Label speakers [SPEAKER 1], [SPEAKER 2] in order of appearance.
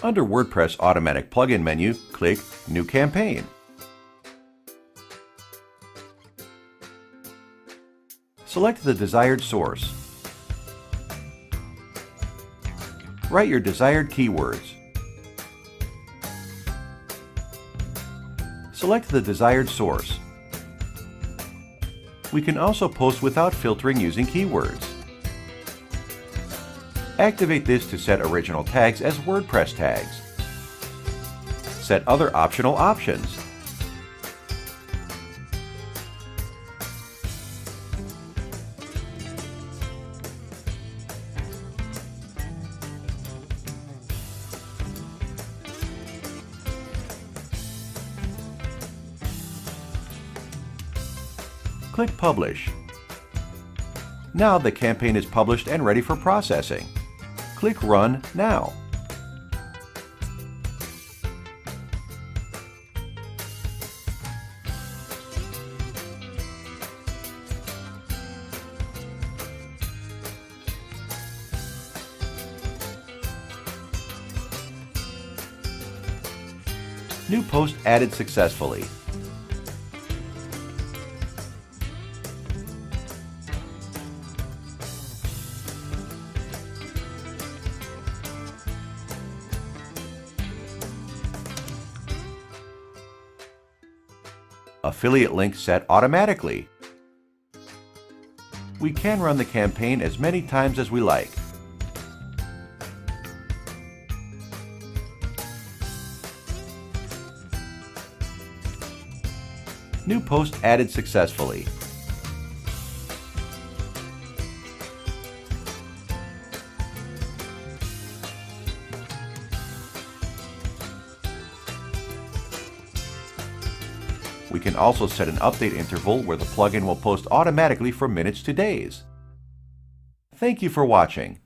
[SPEAKER 1] Under WordPress Automatic Plugin menu, click New Campaign. Select the desired source. Write your desired keywords. Select the desired source. We can also post without filtering using keywords. Activate this to set original tags as WordPress tags. Set other optional options. Click Publish. Now the campaign is published and ready for processing. Click Run now. New post added successfully. Affiliate link set automatically. We can run the campaign as many times as we like. New post added successfully. We can also set an update interval where the plugin will post automatically from minutes to days. Thank you for watching.